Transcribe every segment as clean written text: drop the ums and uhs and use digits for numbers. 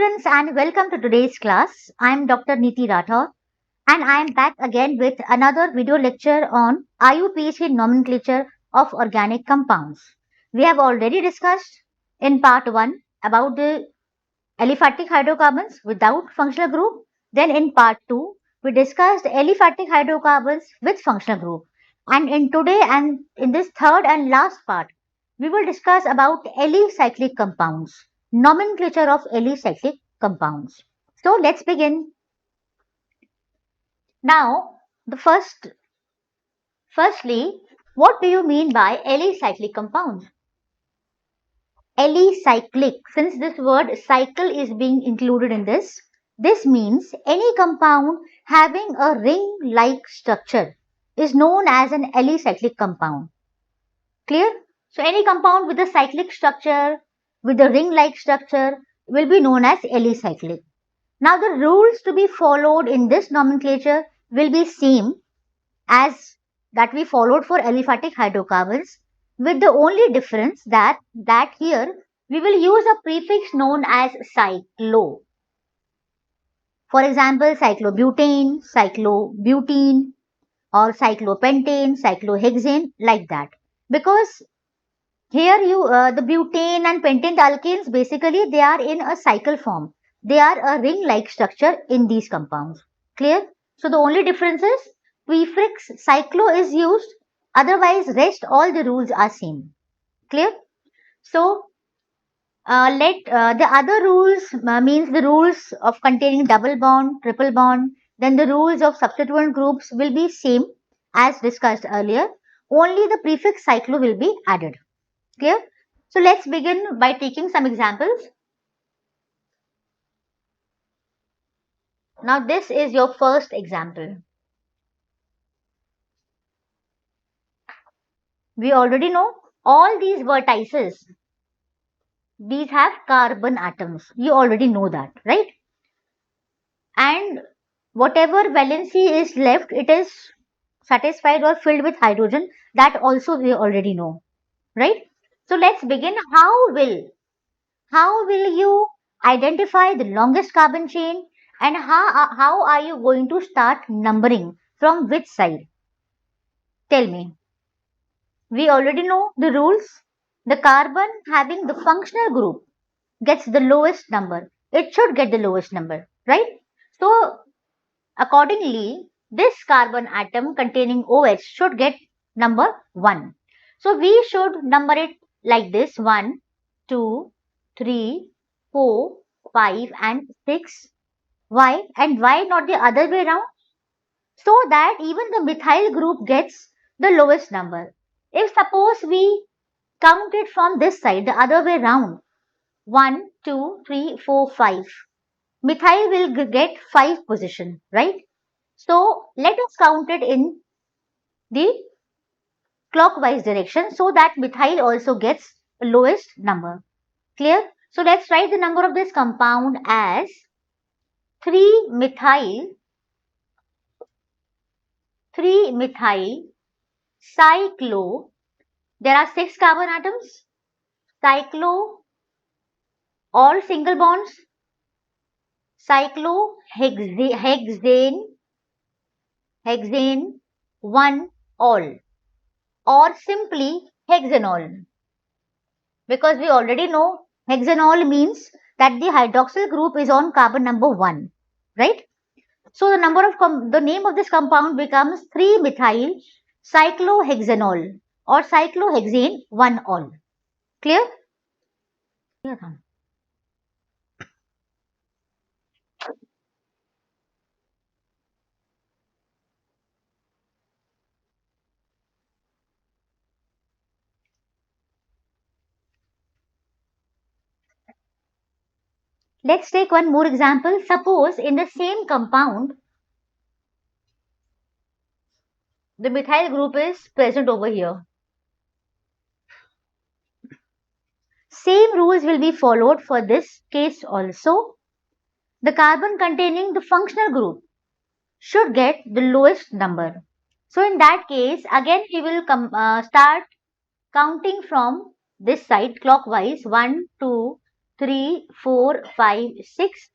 students, and welcome to today's class. I am Dr. Neeti Rathod and I am back again with another video lecture on IUPAC Nomenclature of Organic Compounds. We have already discussed in part 1 about the aliphatic hydrocarbons without functional group. Then in part 2 we discussed aliphatic hydrocarbons with functional group. And in today and in this third and last part we will discuss about alicyclic compounds, nomenclature of alicyclic compounds. So let's begin. Now, firstly, what do you mean by alicyclic compounds? Alicyclic, since this word cycle is being included in this means any compound having a ring-like structure is known as an alicyclic compound. Clear? So any compound with a cyclic structure, with a ring-like structure will be known as alicyclic. Now the rules to be followed in this nomenclature will be same as that we followed for aliphatic hydrocarbons, with the only difference that here we will use a prefix known as cyclo. For example, cyclobutane, cyclobutene, or cyclopentane, cyclohexane, like that. Because here the butane and pentane alkanes, basically they are in a cycle form. They are a ring-like structure in these compounds. Clear? So the only difference is prefix cyclo is used. Otherwise, rest all the rules are same. Clear? So the other rules means the rules of containing double bond, triple bond. Then the rules of substituent groups will be same as discussed earlier. Only the prefix cyclo will be added. Clear? So let's begin by taking some examples. Now this is your first example. We already know all these vertices, these have carbon atoms. You already know that, right? And whatever valency is left, it is satisfied or filled with hydrogen. That also we already know, right? So let's begin. How will you identify the longest carbon chain, and how are you going to start numbering? From which side? Tell me. We already know the rules. The carbon having the functional group gets the lowest number. It should get the lowest number, right? So accordingly, this carbon atom containing OH should get number 1. So we should number it like this: 1, 2, 3, 4, 5 and 6. Why? And why not the other way around? So that even the methyl group gets the lowest number. If suppose we count it from this side, the other way round, 1, 2, 3, 4, 5. Methyl will get 5 position, right? So let us count it in the clockwise direction so that methyl also gets the lowest number. Clear? So let's write the number of this compound as 3-methyl cyclo. There are 6 carbon atoms. Cyclo, all single bonds. Cyclohexane, 1 all, or simply hexanol, because we already know hexanol means that the hydroxyl group is on carbon number 1, right? So the name of this compound becomes 3-methyl cyclohexanol or cyclohexane 1 all. Clear? Let's take one more example. Suppose in the same compound, the methyl group is present over here. Same rules will be followed for this case also. The carbon containing the functional group should get the lowest number. So in that case, again we will start counting from this side clockwise: 1, 2, 3, 4, 5, 6.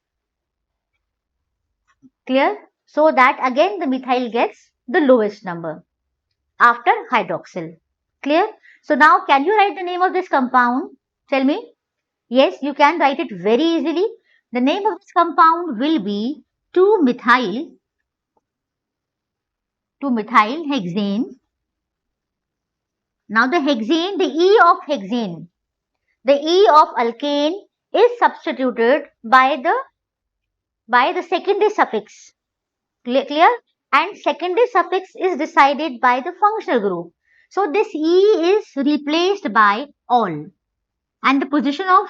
Clear? So that again the methyl gets the lowest number after hydroxyl. Clear? So now can you write the name of this compound? Tell me. Yes, you can write it very easily. The name of this compound will be 2-methyl hexane. Now the hexane, the E of hexane, the E of alkane is substituted by the secondary suffix. Clear? And secondary suffix is decided by the functional group. So this E is replaced by all. And the position of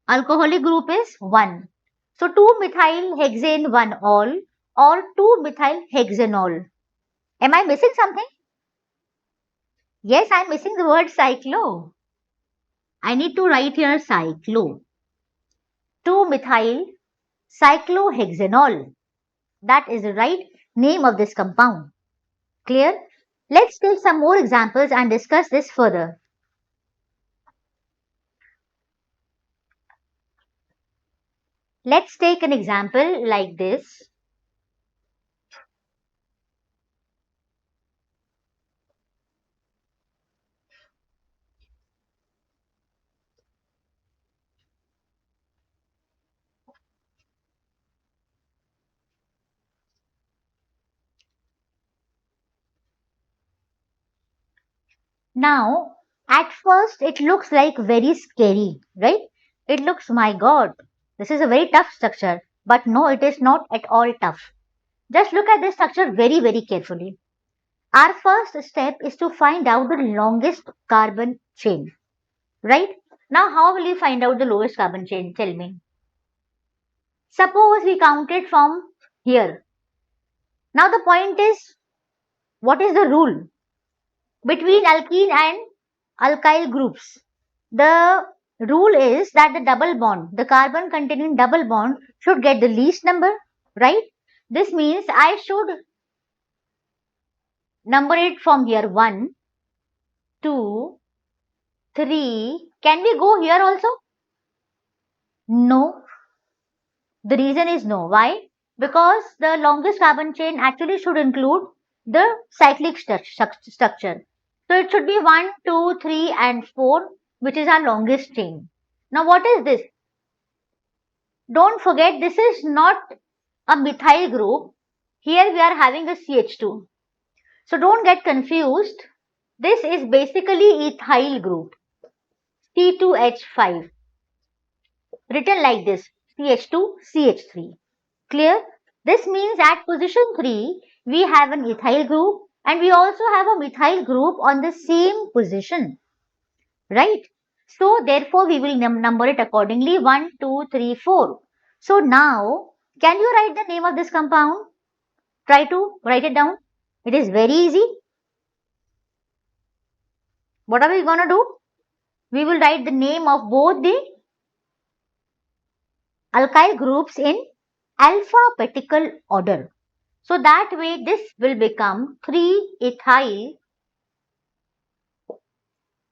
alcoholic group is 1. So 2-methyl hexane 1 all or 2-methyl hexanol. Am I missing something? Yes, I am missing the word cyclo. I need to write here cyclo. 2-methyl cyclohexanol. That is the right name of this compound. Clear? Let's take some more examples and discuss this further. Let's take an example like this. Now, at first it looks like very scary, right? It looks, my God, this is a very tough structure. But no, it is not at all tough. Just look at this structure very, very carefully. Our first step is to find out the longest carbon chain, right? Now, how will you find out the lowest carbon chain? Tell me. Suppose we count it from here. Now, the point is, what is the rule between alkene and alkyl groups? The rule is that the double bond, the carbon containing double bond should get the least number, right? This means I should number it from here 1, 2, 3. Can we go here also? No. The reason is no. Why? Because the longest carbon chain actually should include the cyclic structure. So it should be 1, 2, 3 and 4, which is our longest chain. Now what is this? Don't forget, this is not a methyl group. Here we are having a CH2. So don't get confused. This is basically ethyl group, C2H5, written like this, CH2CH3. Clear? This means at position 3, we have an ethyl group and we also have a methyl group on the same position. Right? So therefore we will number it accordingly 1, 2, 3, 4. So now, can you write the name of this compound? Try to write it down. It is very easy. What are we going to do? We will write the name of both the alkyl groups in alphabetical order. So that way this will become 3-ethyl,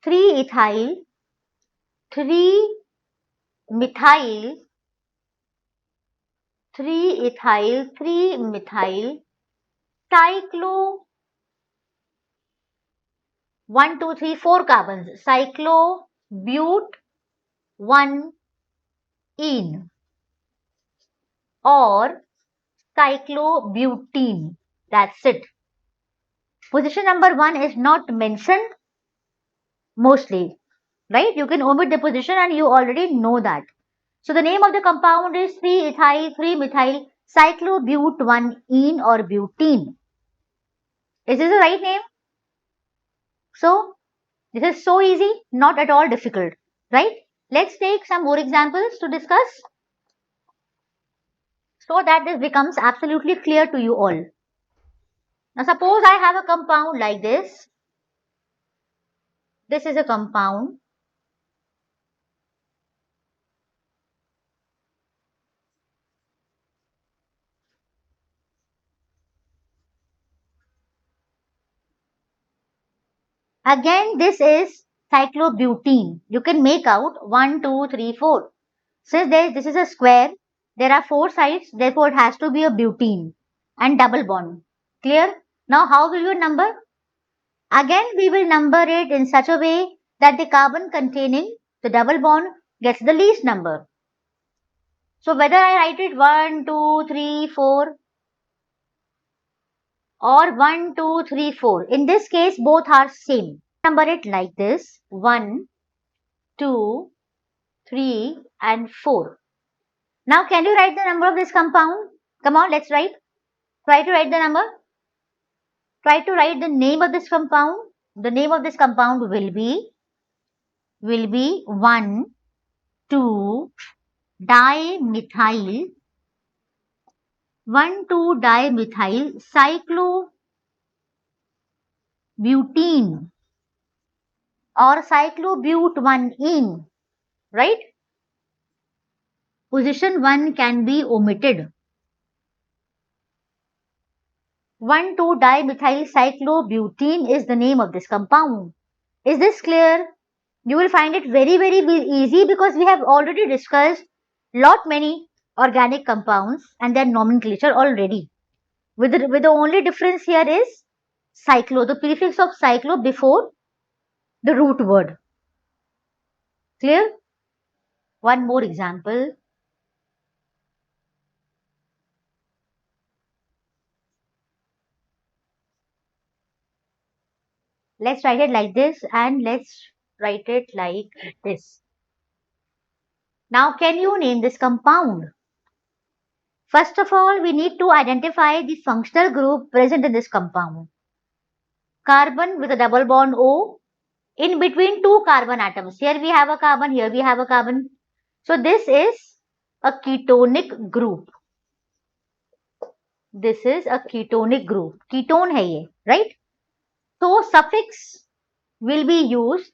3-ethyl, 3-methyl, 3-ethyl, 3-methyl, cyclo, 1, 2, 3, 4 carbons, cyclobute 1-ene or cyclobutene. That's it. Position number 1 is not mentioned mostly, right? You can omit the position and you already know that. So the name of the compound is 3-ethyl, 3-methyl, cyclobute 1-ene or butene. Is this the right name? So this is so easy, not at all difficult, right? Let's take some more examples to discuss so that this becomes absolutely clear to you all. Now suppose I have a compound like this. This is a compound. Again, this is cyclobutene. You can make out 1, 2, 3, 4. Since this is a square, there are 4 sides, therefore it has to be a butene and double bond. Clear? Now how will you number? Again, we will number it in such a way that the carbon containing the double bond gets the least number. So whether I write it 1, 2, 3, 4 or 1, 2, 3, 4, in this case both are same. Number it like this: 1, 2, 3 and 4. Now can you write the number of this compound? Come on, let's write. Try to write the number. Try to write the name of this compound. The name of this compound will be 1, 2 dimethyl 1,2-dimethyl cyclobutene or cyclobute-1-ene, right? Position 1 can be omitted. 1,2-dimethyl cyclobutene is the name of this compound. Is this clear? You will find it very easy because we have already discussed many organic compounds and their nomenclature already. With the only difference here is cyclo, the prefix of cyclo before the root word. Clear? One more example. Let's write it like this and let's write it like this. Now, can you name this compound? First of all, we need to identify the functional group present in this compound. Carbon with a double bond O in between 2 carbon atoms. Here we have a carbon, here we have a carbon. So this is a ketonic group. This is a ketonic group. Ketone hai ye, right? So suffix will be used.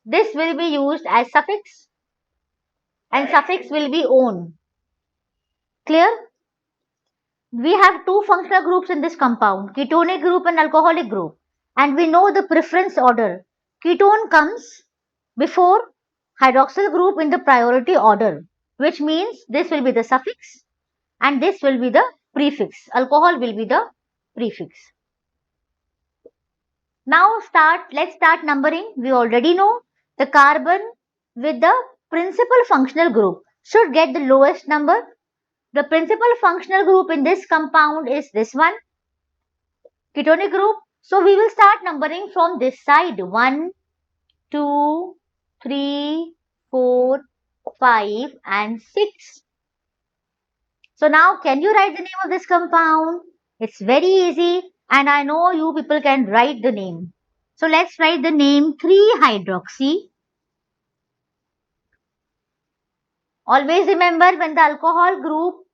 This will be used as suffix and suffix will be on. Clear? We have 2 functional groups in this compound, ketonic group and alcoholic group. And we know the preference order. Ketone comes before hydroxyl group in the priority order, which means this will be the suffix and this will be the prefix. Alcohol will be the prefix. Now let's start numbering. We already know the carbon with the principal functional group should get the lowest number. The principal functional group in this compound is this one, ketonic group. So we will start numbering from this side. 1, 2, 3, 4, 5 and 6. So now can you write the name of this compound? It's very easy and I know you people can write the name. So let's write the name 3-hydroxy. Always remember, when the alcohol group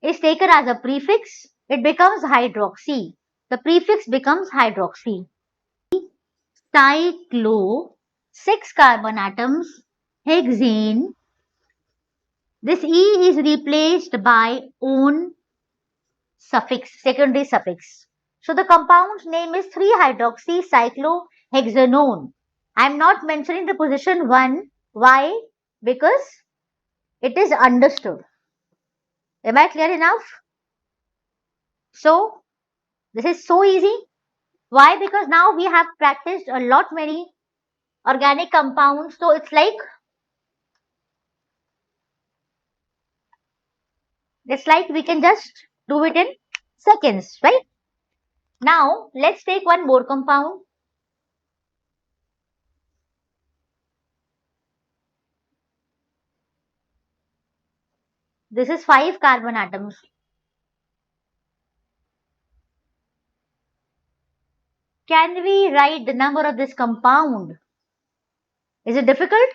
is taken as a prefix, it becomes hydroxy. The prefix becomes hydroxy. Cyclo, 6 carbon atoms, hexane. This E is replaced by on suffix, secondary suffix. So the compound's name is 3-hydroxycyclohexanone. I am not mentioning the position 1. Why? Because it is understood. Am I clear enough? So this is so easy. Why? Because now we have practiced a lot many organic compounds. So it's like we can just do it in seconds, right? Now let's take one more compound. This is 5 carbon atoms. Can we write the number of this compound? Is it difficult?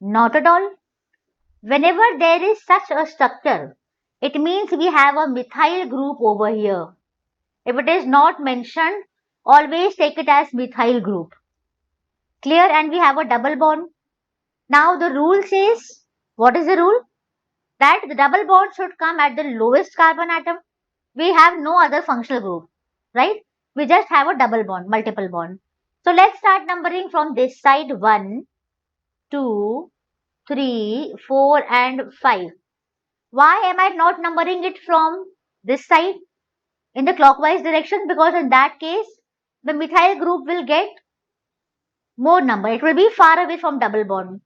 Not at all. Whenever there is such a structure, it means we have a methyl group over here. If it is not mentioned, always take it as methyl group. Clear? And we have a double bond. Now the rule says, what is the rule? That the double bond should come at the lowest carbon atom. We have no other functional group, right? We just have a double bond, multiple bond. So let's start numbering from this side. 1, 2, 3, 4 and 5. Why am I not numbering it from this side in the clockwise direction? Because in that case, the methyl group will get more number. It will be far away from double bond.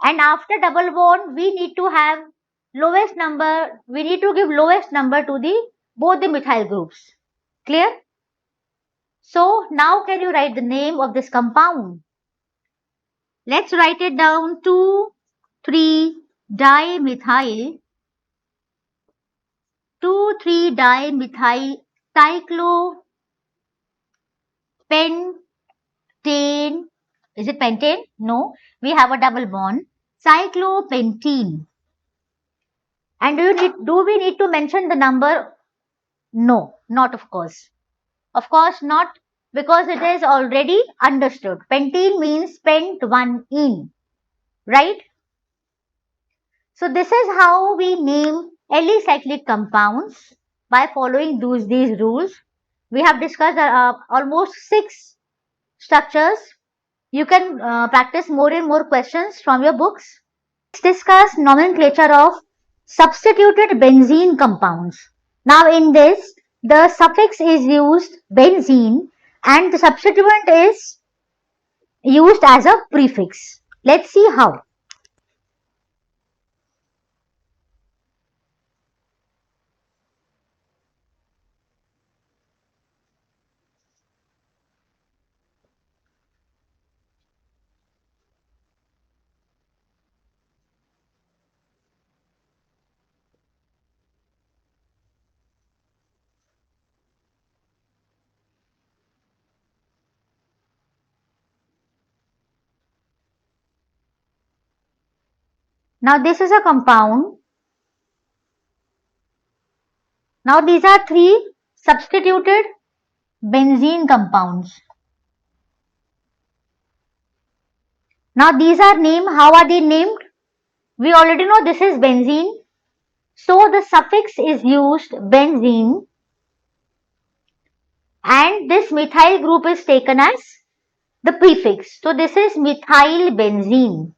And after double bond, we need to have lowest number. We need to give lowest number to the both the methyl groups. Clear? So now can you write the name of this compound? Let's write it down. 2,3-dimethyl 2,3-dimethyl cyclopentane. Is it pentane? No. We have a double bond. Cyclopentene. And do we need to mention the number? No, not of course. Of course not, because it is already understood. Pentene means pent one in, right? So this is how we name alicyclic compounds by following these rules. We have discussed almost 6 structures. You can practice more and more questions from your books. Let's discuss nomenclature of substituted benzene compounds. Now in this, the suffix is used benzene and the substituent is used as a prefix. Let's see how. Now this is a compound. Now these are 3 substituted benzene compounds. Now these are named. How are they named? We already know this is benzene. So the suffix is used benzene and this methyl group is taken as the prefix. So this is methyl benzene.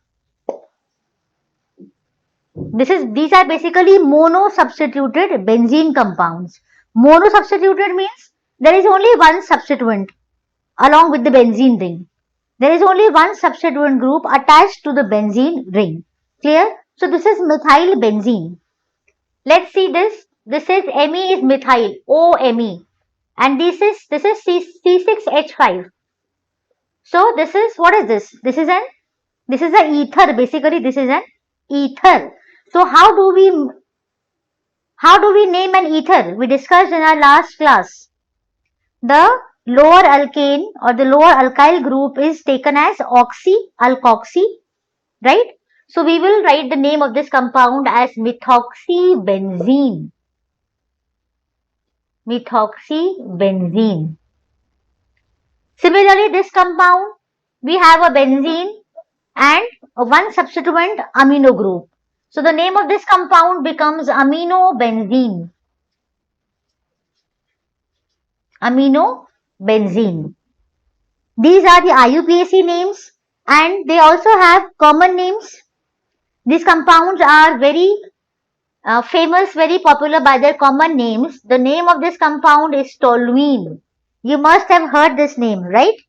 These are basically mono-substituted benzene compounds. Mono-substituted means there is only one substituent along with the benzene ring. There is only one substituent group attached to the benzene ring. Clear? So this is methyl benzene. Let's see this. This is Me is methyl, OMe, and this is C6H5. So this is, what is this? This is an ether. Basically, this is an ether. So how do we name an ether? We discussed in our last class. The lower alkane or the lower alkyl group is taken as alkoxy, right? So we will write the name of this compound as methoxybenzene. Methoxybenzene. Similarly, this compound, we have a benzene and one substituent amino group. So the name of this compound becomes aminobenzene. Aminobenzene. These are the IUPAC names and they also have common names. These compounds are very famous, very popular by their common names. The name of this compound is toluene. You must have heard this name, right?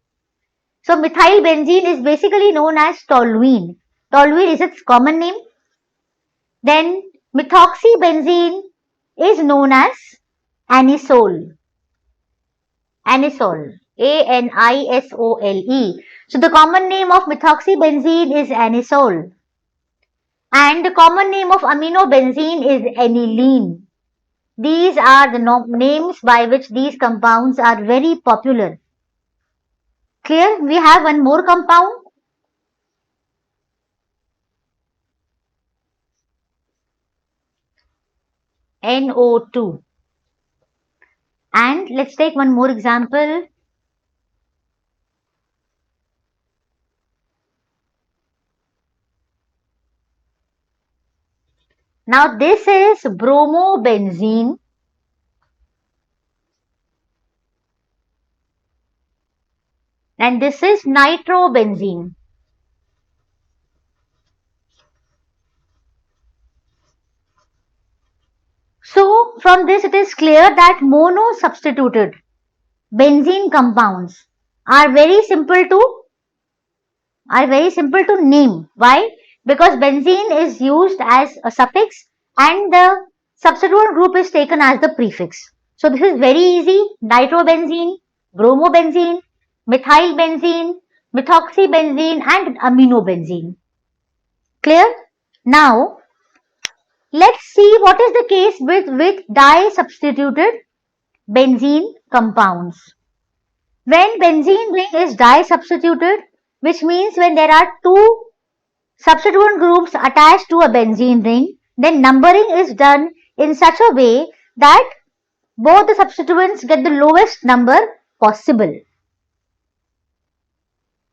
So methyl benzene is basically known as toluene. Toluene is its common name. Then methoxybenzene is known as anisole. Anisole. ANISOLE. So the common name of methoxybenzene is anisole. And the common name of aminobenzene is aniline. These are the names by which these compounds are very popular. Clear? We have one more compound. NO2. And let's take one more example. Now this is bromobenzene. and this is nitrobenzene. So from this it is clear that mono-substituted benzene compounds are very simple to name. Why? Because benzene is used as a suffix and the substituent group is taken as the prefix. So this is very easy. Nitrobenzene, bromobenzene, methylbenzene, methoxybenzene and aminobenzene. Clear? Now let's see what is the case with di-substituted benzene compounds. When benzene ring is di-substituted, which means when there are two substituent groups attached to a benzene ring, then numbering is done in such a way that both the substituents get the lowest number possible.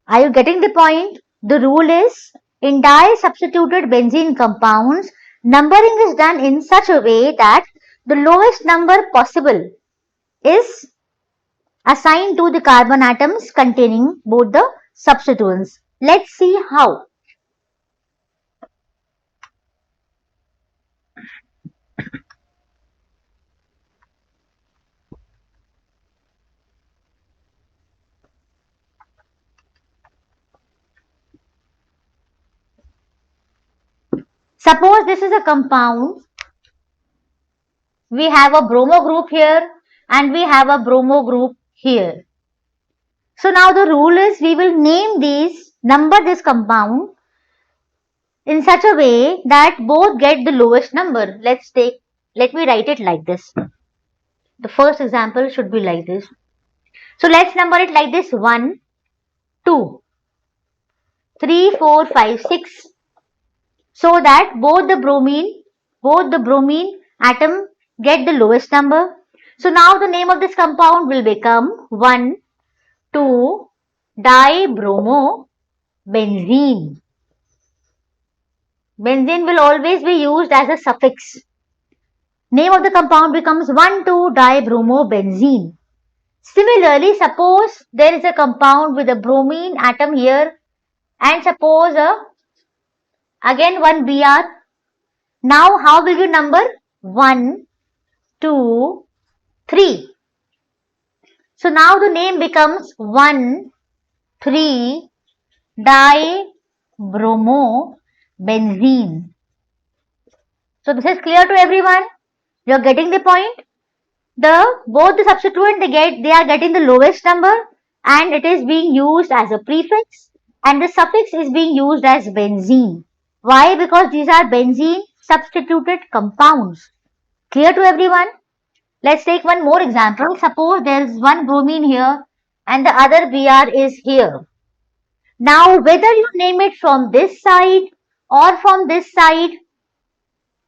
Are you getting the point? The rule is, in di-substituted benzene compounds, numbering is done in such a way that the lowest number possible is assigned to the carbon atoms containing both the substituents. Let's see how. Suppose this is a compound. We have a bromo group here and we have a bromo group here. So now the rule is we will number this compound in such a way that both get the lowest number. Let me write it like this. The first example should be like this. So let's number it like this: 1, 2, 3, 4, 5, 6. So that both the bromine atom get the lowest number. So now the name of this compound will become 1,2-dibromobenzene. Benzene will always be used as a suffix. Name of the compound becomes 1,2-dibromobenzene. Similarly, suppose there is a compound with a bromine atom here and suppose again one Br. Now how will you number? 1, 2, 3. So now the name becomes 1,3-dibromobenzene. So this is clear to everyone? You are getting the point? Both the substituent they are getting the lowest number and it is being used as a prefix and the suffix is being used as benzene. Why? Because these are benzene substituted compounds. Clear to everyone? Let's take one more example. Suppose there is one bromine here and the other Br is here. Now whether you name it from this side or from this side,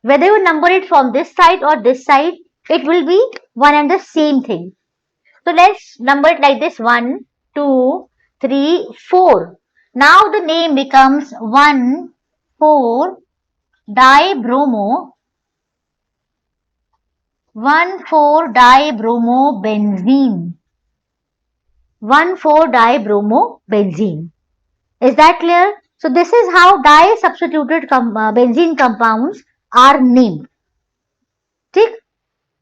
whether you number it from this side or this side, it will be one and the same thing. So let's number it like this: 1, 2, 3, 4. Now the name becomes 1,4-dibromobenzene. 1,4-dibromobenzene. Is that clear? So this is how di-substituted benzene compounds are named. Tick.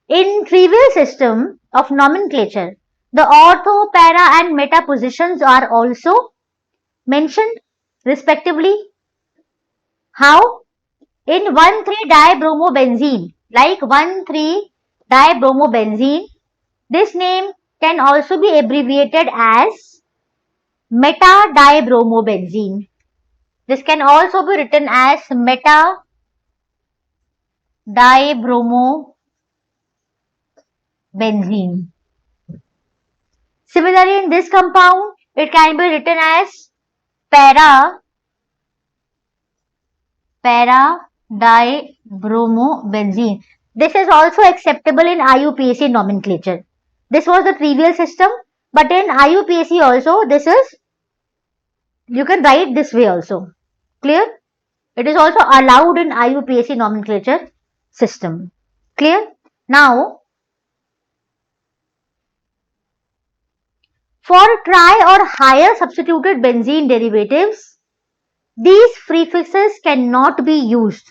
In trivial system of nomenclature, the ortho, para and meta positions are also mentioned respectively. How? In 1,3-dibromobenzene, like 1,3-dibromobenzene, this name can also be abbreviated as meta-dibromobenzene. This can also be written as meta-dibromobenzene. Similarly, in this compound, it can be written as para-dibromobenzene. This is also acceptable in IUPAC nomenclature. This was the trivial system, but in IUPAC also, you can write this way also. Clear? It is also allowed in IUPAC nomenclature system. Clear? Now, For tri or higher substituted benzene derivatives, these prefixes cannot be used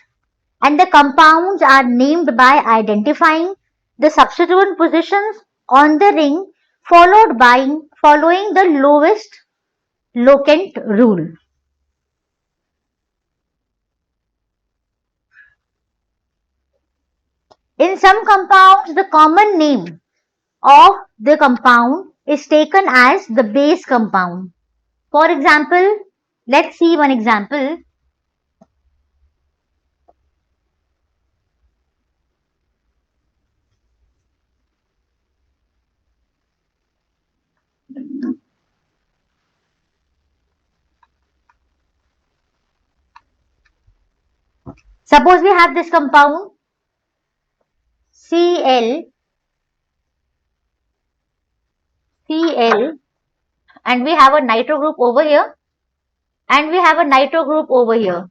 and the compounds are named by identifying the substituent positions on the ring following the lowest locant rule. In some compounds, the common name of the compound is taken as the base compound. For example, let's see one example. Suppose we have this compound Cl, and we have a nitro group over here and we have a nitro group over here.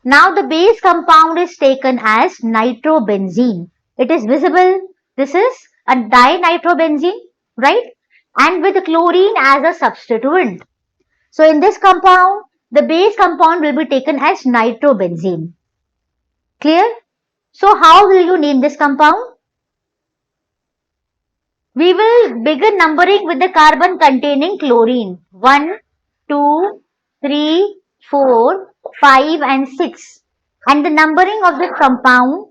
Now the base compound is taken as nitrobenzene. It is visible. This is a dinitrobenzene, right? And with chlorine as a substituent. So in this compound, the base compound will be taken as nitrobenzene. Clear? So how will you name this compound? We will begin numbering with the carbon containing chlorine. 1, 2, 3, 4, 5 and 6. And the numbering of this compound,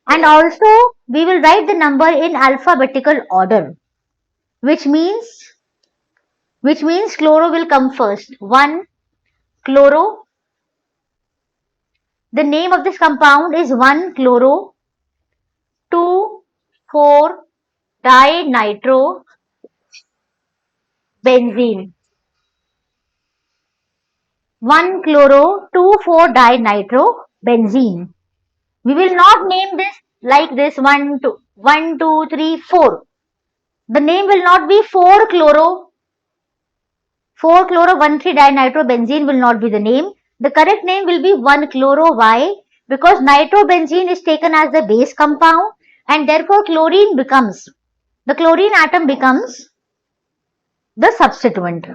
and also we will write the number in alphabetical order, which means chloro will come first. 1, chloro. The name of this compound is 1-chloro, 2,4-dinitrobenzene. 1-chloro, 2,4-dinitrobenzene. We will not name this like this 1, 2, 3, 4. The name will not be 4-chloro. 4-chloro-1,3-dinitrobenzene will not be the name. The correct name will be 1-chloro. Why? Because nitrobenzene is taken as the base compound and therefore the chlorine atom becomes the substituent.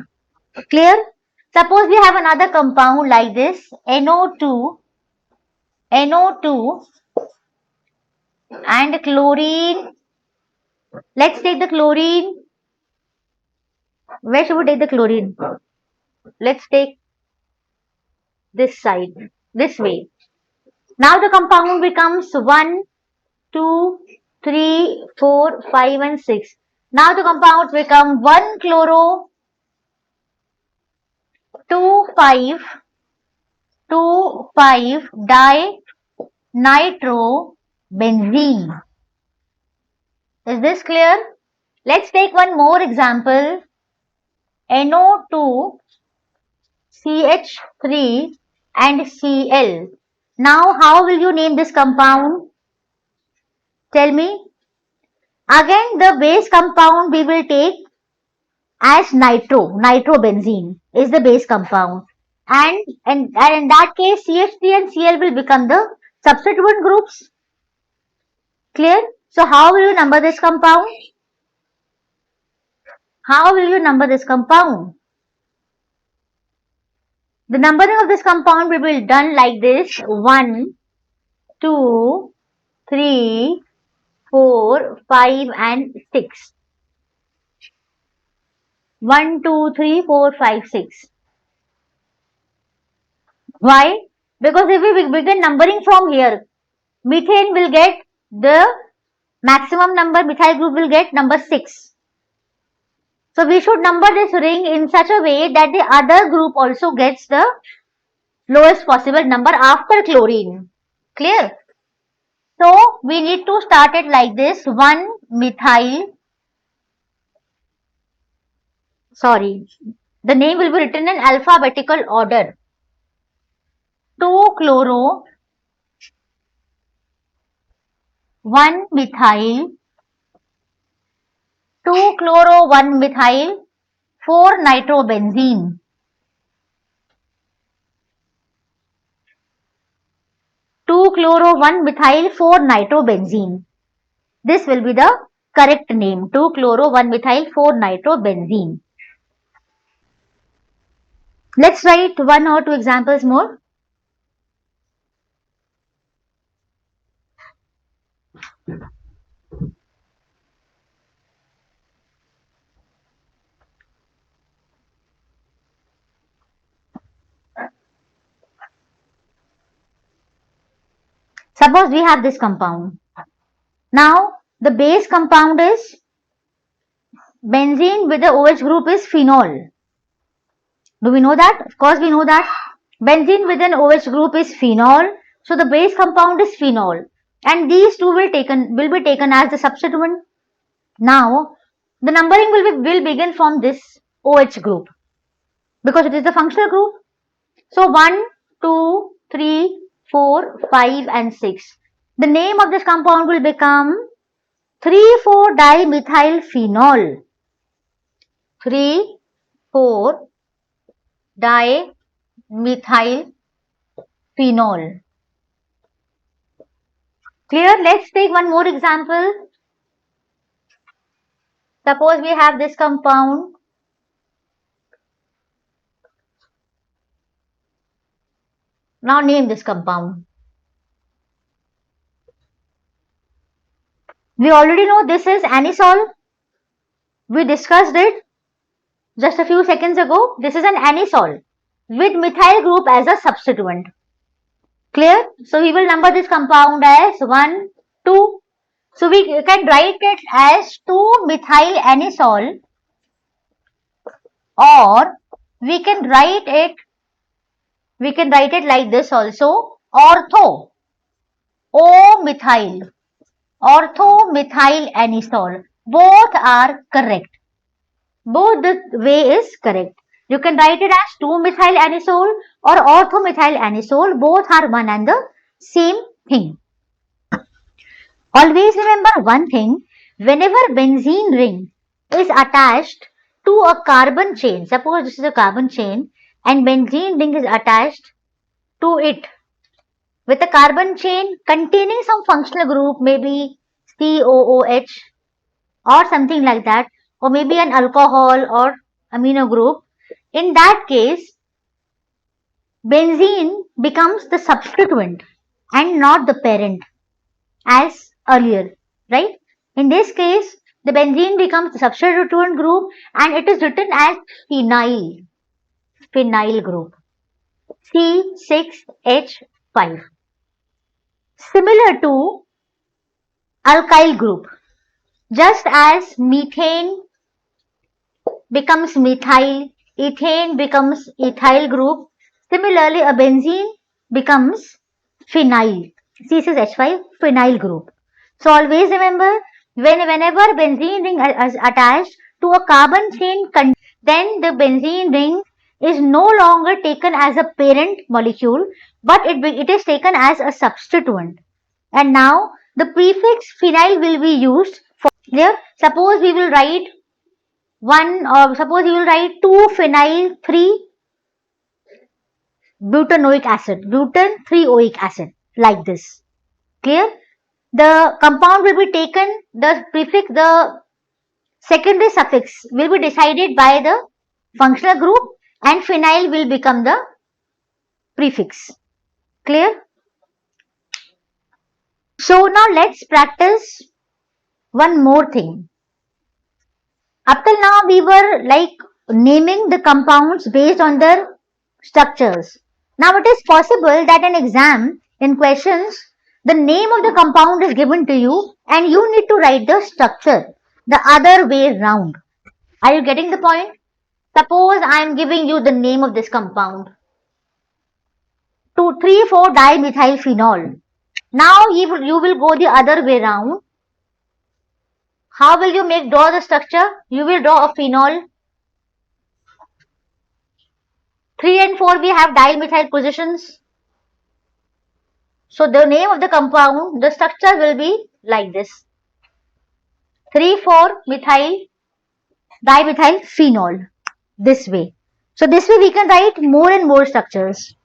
Clear? Suppose we have another compound like this, NO2 and chlorine. Let's take the chlorine. Where should we take the chlorine? Let's take this side, this way. Now the compound becomes 1, 2, 3, 4, 5 and 6. Now the compounds become 1-chloro, 2,5-dinitrobenzene. Is this clear? Let's take one more example. NO2, CH3 and Cl. Now how will you name this compound? Tell me. Again the base compound we will take as nitrobenzene is the base compound. And in that case CH3 and Cl will become the substituent groups. Clear? So how will you number this compound? How will you number this compound? The numbering of this compound will be done like this: 1, 2, 3, 4, 5 and 6. 1, 2, 3, 4, 5, 6. Why? Because if we begin numbering from here, methane will get the maximum number, methyl group will get number 6. So we should number this ring in such a way that the other group also gets the lowest possible number after chlorine. Clear? So we need to start it like this: 1-methyl. The name will be written in alphabetical order. 2-chloro, 1-methyl, 2-chloro, 1-methyl, 4-nitrobenzene. 2-chloro, 1-methyl, 4-nitrobenzene. This will be the correct name. 2-chloro-1-methyl-4-nitrobenzene. Let's write one or two examples more. Suppose we have this compound. Now, the base compound is benzene with the OH group is phenol. Do we know that? Of course, we know that. Benzene with an OH group is phenol. So, the base compound is phenol. And these two will be taken as the substituent. Now, the numbering will begin from this OH group because it is the functional group. So 1, 2, 3, 4, 5 and 6. The name of this compound will become 3,4-dimethylphenol. 3,4-dimethylphenol. Clear? Let's take one more example. Suppose we have this compound. Now name this compound. We already know this is anisole. We discussed it just a few seconds ago. This is an anisole with methyl group as a substituent. Clear? So we will number this compound as 1, 2. So we can write it as 2-methyl anisole, or we can write it like this also, ortho O-methyl, ortho-methyl anisole. Both are correct. Both the way is correct. You can write it as 2-methyl anisole or ortho-methyl anisole. Both are one and the same thing. Always remember one thing. Whenever benzene ring is attached to a carbon chain, suppose this is a carbon chain and benzene ring is attached to it with a carbon chain containing some functional group, maybe COOH or something like that, or maybe an alcohol or amino group. In that case, benzene becomes the substituent and not the parent as earlier, right? In this case, the benzene becomes the substituent group and it is written as phenyl group, C6H5, similar to alkyl group. Just as methane becomes methyl, ethane becomes ethyl group, similarly a benzene becomes phenyl, C6H5 phenyl group. So always remember, whenever benzene ring is attached to a carbon chain, then the benzene ring is no longer taken as a parent molecule, but it is taken as a substituent. And now the prefix phenyl will be used for there. Suppose we will write 2-phenyl 3-butanoic acid, butan 3-oic acid, like this. Clear? The compound will be taken, the prefix, the secondary suffix will be decided by the functional group and phenyl will become the prefix. Clear? So now let's practice one more thing. Up till now we were like naming the compounds based on their structures. Now it is possible that in exam, in questions, the name of the compound is given to you and you need to write the structure the other way round. Are you getting the point? Suppose I am giving you the name of this compound, 3,4-dimethylphenol. Now you will go the other way round. How will you draw the structure? You will draw a phenol. 3 and 4 we have dimethyl positions. So the name of the compound, the structure will be like this. 3,4-methyl-dimethylphenol. This way. So this way we can write more and more structures.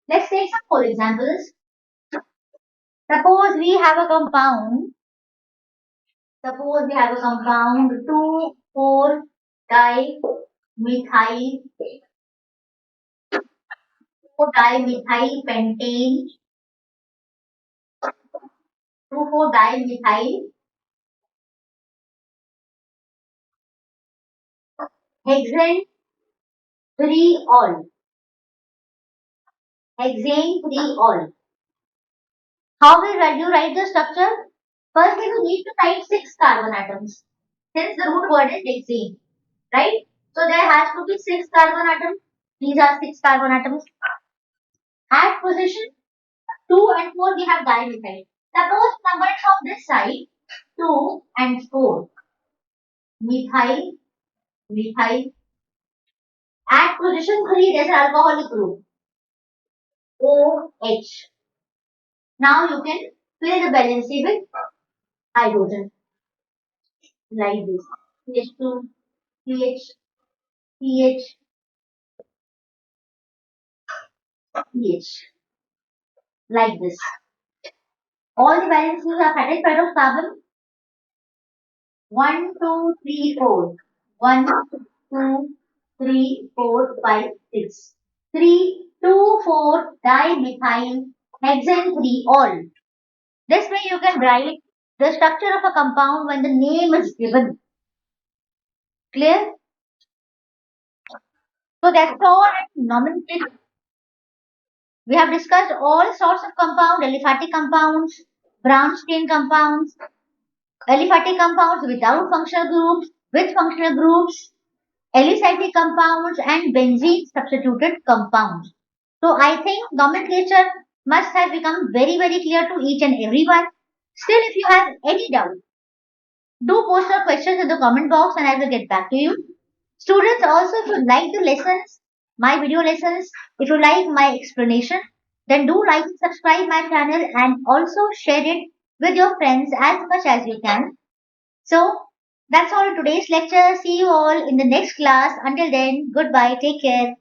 Let's take some more examples. Suppose we have a compound Suppose we have a compound 2,4-dimethyl, 4-dimethyl pentane, 2,4-dimethyl hexane 3-ol, hexane 3-ol. How will you write the structure? Firstly, we need to write 6 carbon atoms. Since the root word is hexane, right? So there has to be 6 carbon atoms. These are 6 carbon atoms. At position 2 and 4 we have dimethyl. Suppose number from this side 2 and 4. Methyl, methyl. At position 3 there's an alcoholic group. OH. Now you can fill the valency with hydrogen. Like this. CH2, CH, CH, CH. Like this. All the valencies are satisfied of carbon. 1, 2, 3, 4. 1, 2, 3, 4, 5, 6. 3, 2, 4, dimethyl, hexane 3, all. This way you can write the structure of a compound when the name is given. Clear? So that's all nomenclature. We have discussed all sorts of compounds, aliphatic compounds, branch chain compounds, aliphatic compounds without functional groups, with functional groups, alicyclic compounds and benzene substituted compounds. So I think nomenclature must have become very clear to each and everyone. Still, if you have any doubt, do post your questions in the comment box and I will get back to you. Students, also if you like the lessons, my video lessons, if you like my explanation, then do like and subscribe my channel and also share it with your friends as much as you can. So that's all today's lecture. See you all in the next class. Until then, goodbye. Take care.